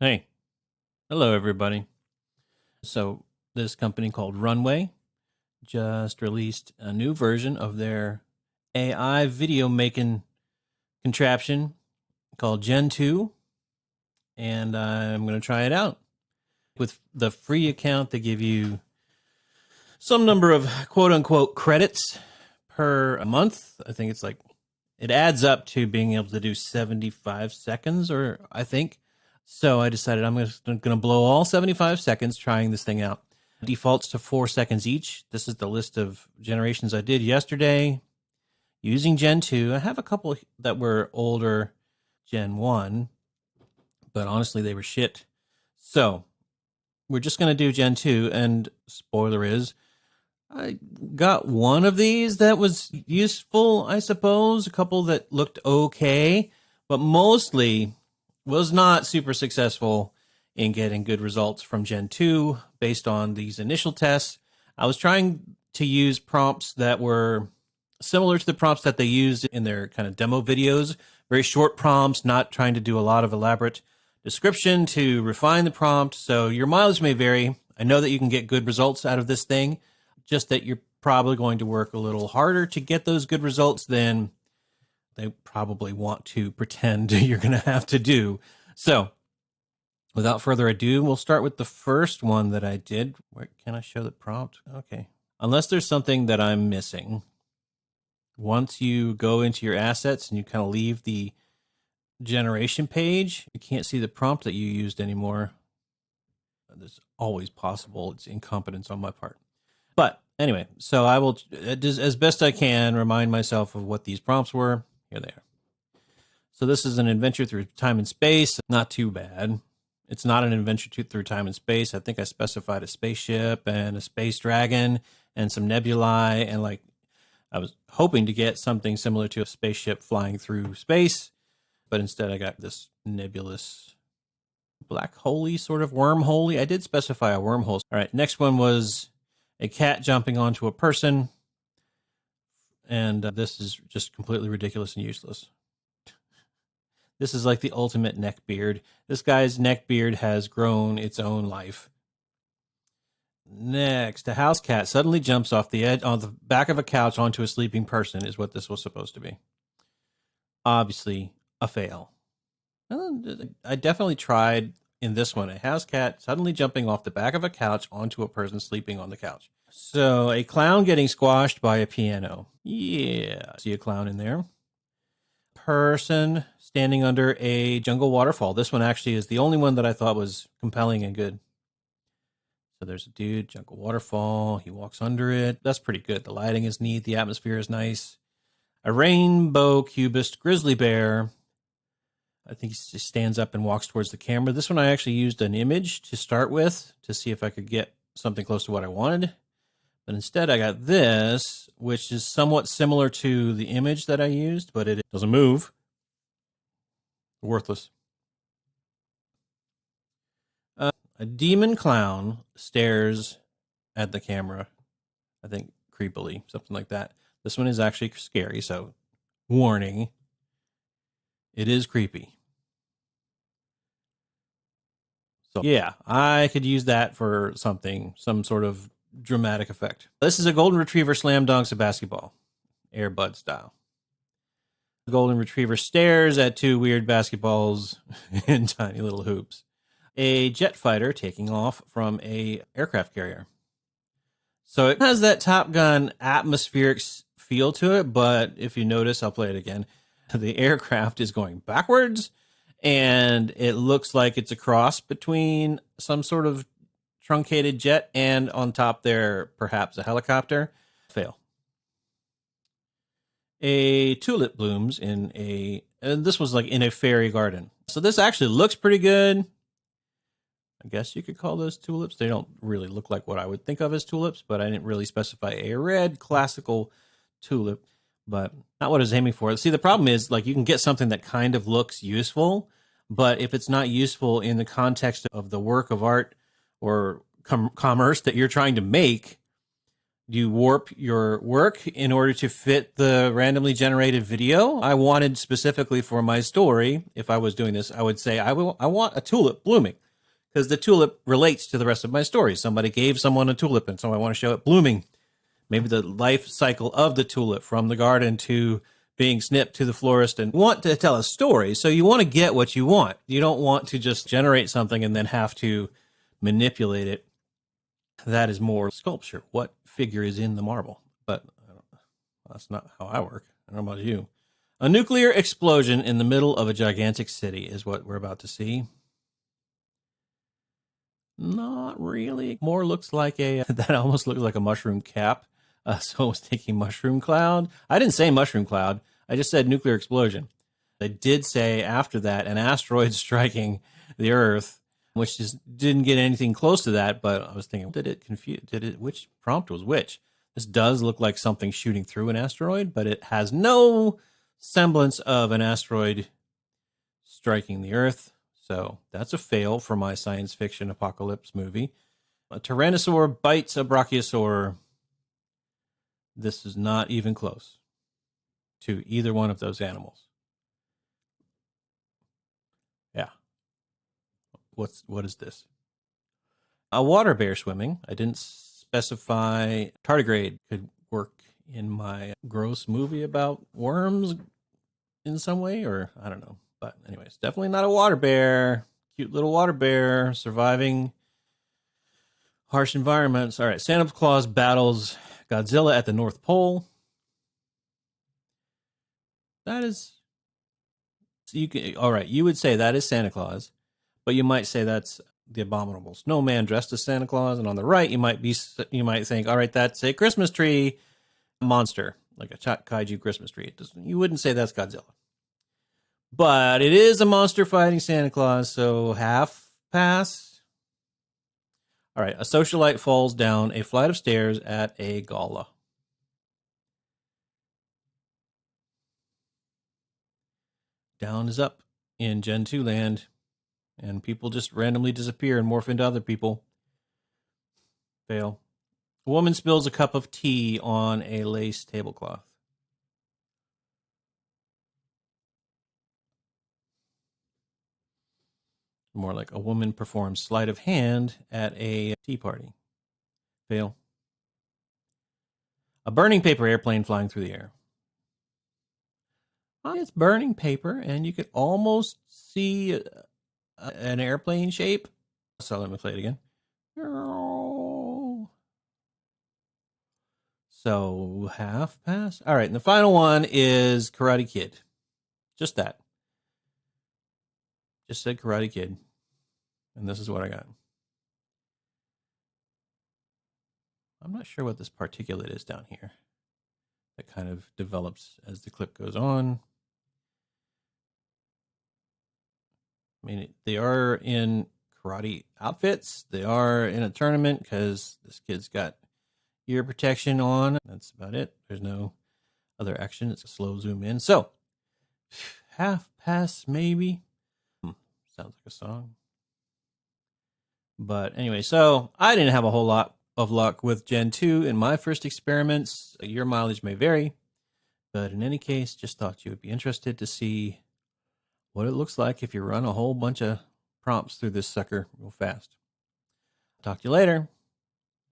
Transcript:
Hey, hello everybody. So, this company called Runway just released a new version of their AI video making contraption called Gen 2, and I'm going to try it out. With the free account, they give you some number of quote unquote credits per month. I think it's like it adds up to being able to do 75 seconds, or I think. So I decided I'm going to blow all 75 seconds trying this thing out. Defaults to 4 seconds each. This is the list of generations I did yesterday using Gen 2. I have a couple that were older Gen 1, but honestly, they were shit. So we're just going to do Gen 2, and spoiler is, I got one of these that was useful, I suppose, a couple that looked okay, but mostly was not super successful in getting good results from Gen 2 based on these initial tests. I was trying to use prompts that were similar to the prompts that they used in their kind of demo videos, very short prompts, not trying to do a lot of elaborate description to refine the prompt. So your mileage may vary. I know that you can get good results out of this thing, just that you're probably going to work a little harder to get those good results than they probably want to pretend you're going to have to do. So without further ado, we'll start with the first one that I did. Where can I show the prompt? Okay. Unless there's something that I'm missing. Once you go into your assets and you kind of leave the generation page, you can't see the prompt that you used anymore. That's always possible. It's incompetence on my part. But anyway, so I will, as best I can, remind myself of what these prompts were. Here they are. So this is an adventure through time and space. Not too bad. It's not an adventure through time and space. I think I specified a spaceship and a space dragon and some nebulae. And like, I was hoping to get something similar to a spaceship flying through space, but instead I got this nebulous black holy sort of wormhole. I did specify a wormhole. All right, next one was a cat jumping onto a person. And this is just completely ridiculous and useless. This is like the ultimate neck beard. This guy's neck beard has grown its own life. Next, a house cat suddenly jumps off the edge on the back of a couch onto a sleeping person is what this was supposed to be. Obviously, a fail. I definitely tried in this one. A house cat suddenly jumping off the back of a couch onto a person sleeping on the couch. So a clown getting squashed by a piano. Yeah, see a clown in there. Person standing under a jungle waterfall. This one actually is the only one that I thought was compelling and good. So there's a dude, jungle waterfall. He walks under it. That's pretty good. The lighting is neat. The atmosphere is nice. A rainbow cubist grizzly bear. I think he stands up and walks towards the camera. This one I actually used an image to start with to see if I could get something close to what I wanted. But instead I got this, which is somewhat similar to the image that I used, but it doesn't move. Worthless. A demon clown stares at the camera. I think creepily, something like that. This one is actually scary, so warning. It is creepy. So yeah, I could use that for something, some sort of dramatic effect. This is a golden retriever slam dunks a basketball, Air Bud style. The golden retriever stares at two weird basketballs in tiny little hoops. A jet fighter taking off from a aircraft carrier. So it has that Top Gun atmospheric feel to it, but if you notice, I'll play it again. The aircraft is going backwards, and it looks like it's a cross between some sort of truncated jet and on top there, perhaps a helicopter. Fail. A tulip blooms in and this was like in a fairy garden. So this actually looks pretty good. I guess you could call those tulips. They don't really look like what I would think of as tulips, but I didn't really specify a red classical tulip, but not what I was aiming for. See, the problem is like you can get something that kind of looks useful, but if it's not useful in the context of the work of art or commerce that you're trying to make, you warp your work in order to fit the randomly generated video? I wanted specifically for my story, if I was doing this, I would say I want a tulip blooming, because the tulip relates to the rest of my story. Somebody gave someone a tulip, and so I want to show it blooming. Maybe the life cycle of the tulip from the garden to being snipped to the florist, and want to tell a story. So you want to get what you want. You don't want to just generate something and then have to manipulate it. That is more sculpture. What figure is in the marble? But that's not how I work. I don't know about you. A nuclear explosion in the middle of a gigantic city is what we're about to see. Not really. More looks like that almost looks like a mushroom cap. So I was thinking mushroom cloud. I didn't say mushroom cloud. I just said nuclear explosion. They did say after that an asteroid striking the Earth, which just didn't get anything close to that. But I was thinking, which prompt was which? This does look like something shooting through an asteroid, but it has no semblance of an asteroid striking the Earth. So that's a fail for my science fiction apocalypse movie. A tyrannosaur bites a brachiosaur. This is not even close to either one of those animals. Yeah. What is this? A water bear swimming. I didn't specify tardigrade could work in my gross movie about worms in some way, or I don't know. But anyways, definitely not a water bear. Cute little water bear surviving harsh environments. All right, Santa Claus battles Godzilla at the North Pole. That is, all right, you would say that is Santa Claus, but you might say that's the abominable snowman dressed as Santa Claus, and on the right you might think, all right, that's a Christmas tree monster, like a kaiju Christmas tree. You wouldn't say that's Godzilla. But it is a monster fighting Santa Claus, so half pass. All right, a socialite falls down a flight of stairs at a gala. Down is up in Gen 2 land, and people just randomly disappear and morph into other people. Fail. A woman spills a cup of tea on a lace tablecloth. More like a woman performs sleight of hand at a tea party. Fail. A burning paper airplane flying through the air. It's burning paper, and you could almost see an airplane shape. So let me play it again. So half pass. All right, and the final one is Karate Kid. Just that. Just said Karate Kid. And this is what I got. I'm not sure what this particulate is down here. That kind of develops as the clip goes on. I mean, they are in karate outfits. They are in a tournament because this kid's got ear protection on. That's about it. There's no other action. It's a slow zoom in. So, half pass maybe. Sounds like a song. But anyway, so I didn't have a whole lot of luck with Gen 2 in my first experiments. Your mileage may vary. But in any case, just thought you would be interested to see what it looks like if you run a whole bunch of prompts through this sucker real fast. Talk to you later.